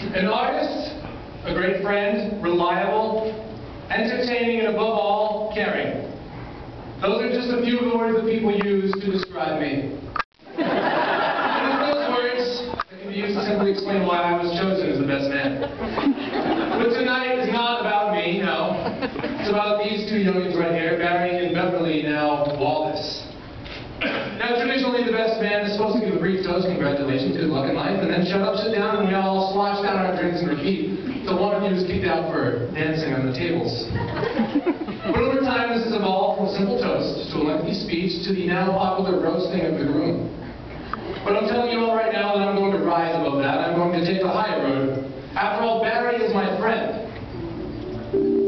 An artist, a great friend, reliable, entertaining, and above all, caring. Those are just a few of the words that people use to describe me. And it's those words that can be used to simply explain why I was chosen as the best man. But tonight is not about me, no. It's about these two youngins right here, Barry and Beverly, now Wallace. Now, traditionally, the best man is supposed to give a brief toast, congratulations, good luck in life, and then shut up, sit down, and we all slosh down our drinks and repeat until one of you is kicked out for dancing on the tables. But over time, this has evolved from a simple toast to a lengthy speech to the now popular roasting of the groom. But I'm telling you all right now that I'm going to rise above that. I'm going to take the higher road. After all, Barry is my friend.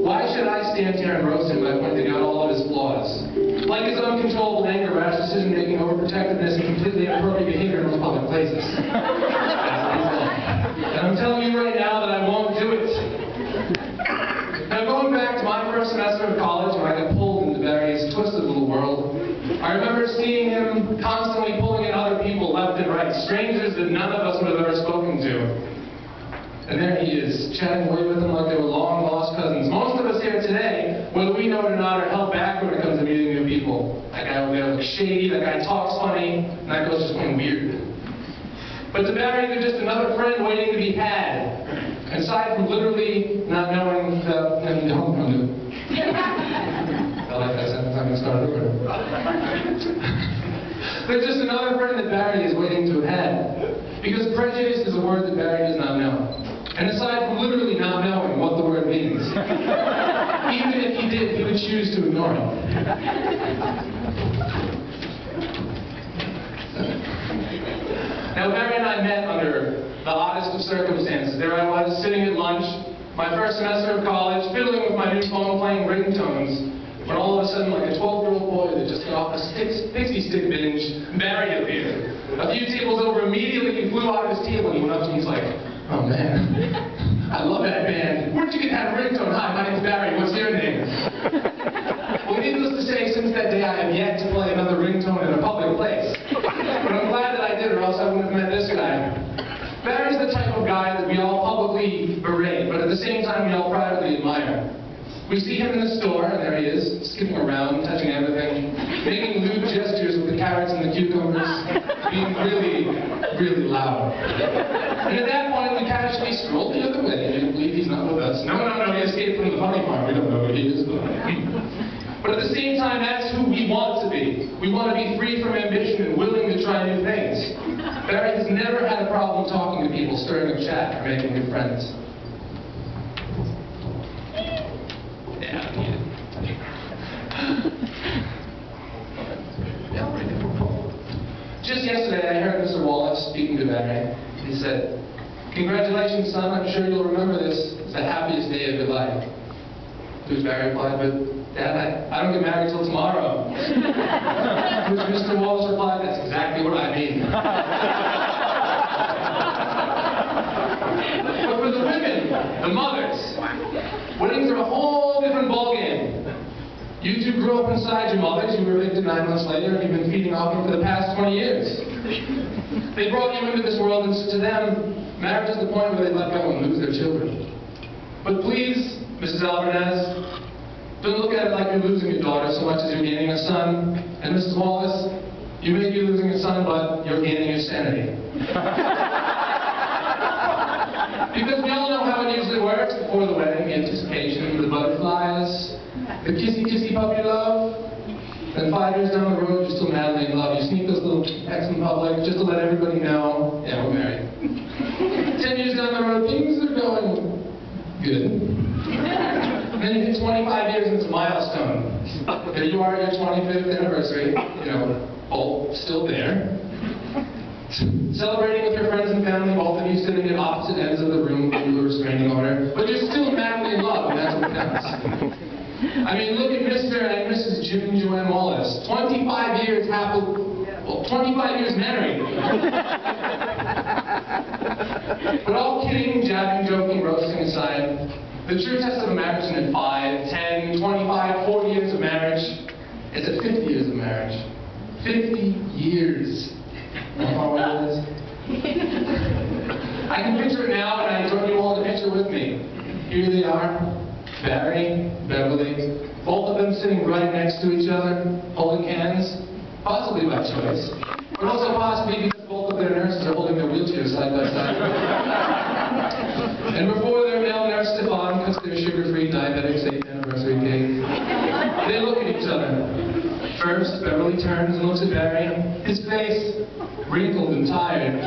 Why should I stand here and roast him by pointing out all of his flaws? Like his uncontrollable anger, rash decision-making, overprotectiveness, and completely inappropriate behavior in most public places. And I'm telling you right now that I won't do it. Now, going back to my first semester of college when I got pulled into Barry's twisted little world, I remember seeing him constantly pulling in other people left and right, strangers that none of us would have ever spoken to. And there he is, chatting away with them like they were long-lost cousins. Most of us here today, whether we know it or not, are held back when it comes to meeting new people. That guy over there looks shady, that guy talks funny, and that girl's just plain weird. But to Barry, they're just another friend waiting to be had. Aside from literally not knowing the... I don't know. I like that sentence, I'm going to start over. They're just another friend that Barry is waiting to have had. Because prejudice is a word that Barry does not know. And aside from literally not knowing what the word means, even if he did, he would choose to ignore it. Now, Barry and I met under the oddest of circumstances. There I was, sitting at lunch, my first semester of college, fiddling with my new phone, playing ringtones, when all of a sudden, like a 12-year-old boy that just got off a pixie stick binge, Barry appeared. A few tables over, immediately he flew out of his table and he went up to me, he's like, "Oh man, I love that band. Where'd you get that ringtone? Hi, my name's Barry, what's your name?" Well, needless to say, since that day I have yet to play another ringtone in a public place. But I'm glad that I did, or else I wouldn't have met this guy. Barry's the type of guy that we all publicly berate, but at the same time we all privately admire. We see him in the store, and there he is, skipping around, touching everything, making lewd gestures with the carrots and the cucumbers, being really, really loud. And at that point, we casually stroll the other way, and believe he's not with us. No, he escaped from the funny part. We don't know where he is, but at the same time, that's who we want to be. We want to be free from ambition and willing to try new things. Barry has never had a problem talking to people, stirring up chat, or making new friends. Just yesterday, I heard Mr. Wallace speaking to Barry. He said, "Congratulations, son. I'm sure you'll remember this as the happiest day of your life." To which Barry replied, "But, Dad, I don't get married till tomorrow." To which Mr. Wallace replied, "That's exactly what I mean." But for the women, the mothers, weddings are a whole different ballgame. You two grew up inside your mothers, you were evicted 9 months later, and you've been feeding off them for the past 20 years. They brought you into this world, and to them, marriage is the point where they let go and lose their children. But please, Mrs. Alvarez, don't look at it like you're losing your daughter so much as you're gaining a son. And Mrs. Wallace, you may be losing a son, but you're gaining your sanity. Because we all know how it usually works before the wedding, the anticipation, the butterflies, the kissy puppy love. Then 5 years down the road, you're still madly in love. You sneak those little texts in public just to let everybody know, yeah, we're married. 10 years down the road, things are going good. And then you hit 25 years and it's a milestone. There you are at your 25th anniversary, both still there. Celebrating with your friends and family, both of you sitting at opposite ends of the room with a restraining order, but you're still madly in love, and that's what counts. I mean, look at Mr. and Mrs. Jim and Joanne Wallace. 25 years happily, well, 25 years married. But all kidding, jabbing, joking, roasting aside, the true test of a marriage isn't at 5, 10, 25, 40 years of marriage. It's at 50 years of marriage. 50 years. How far away it is? I can picture it now, and I enjoy you here they are, Barry, Beverly, both of them sitting right next to each other, holding hands, possibly by choice, but also possibly because both of their nurses are holding their wheelchairs side by side. And before their male nurse, Stefan, cuts their sugar-free diabetic 8th anniversary cake, they look at each other. First, Beverly turns and looks at Barry, his face wrinkled and tired,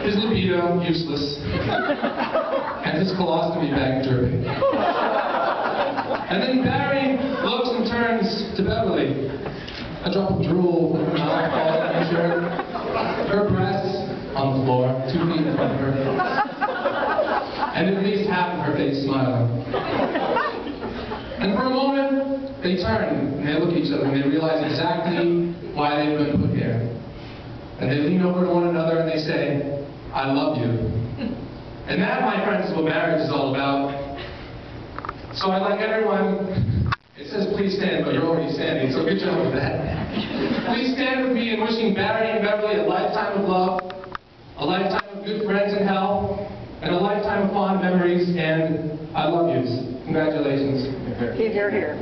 his libido useless, and his colostomy bag dripping. And then Barry looks and turns to Beverly. A drop of drool in her mouth falls on her shirt. Her breasts on the floor, 2 feet in front of her. And at least half of her face smiling. And for a moment, they turn and they look at each other and they realize exactly why they've been put here. And they lean over to one another and they say, I love you. And that, my friends, is what marriage is all about. So I'd like everyone, it says please stand, but you're already standing, so good job with that. Please stand with me in wishing Barry and Beverly a lifetime of love, a lifetime of good friends in hell, and a lifetime of fond memories and I love yous. Congratulations. Keep your here.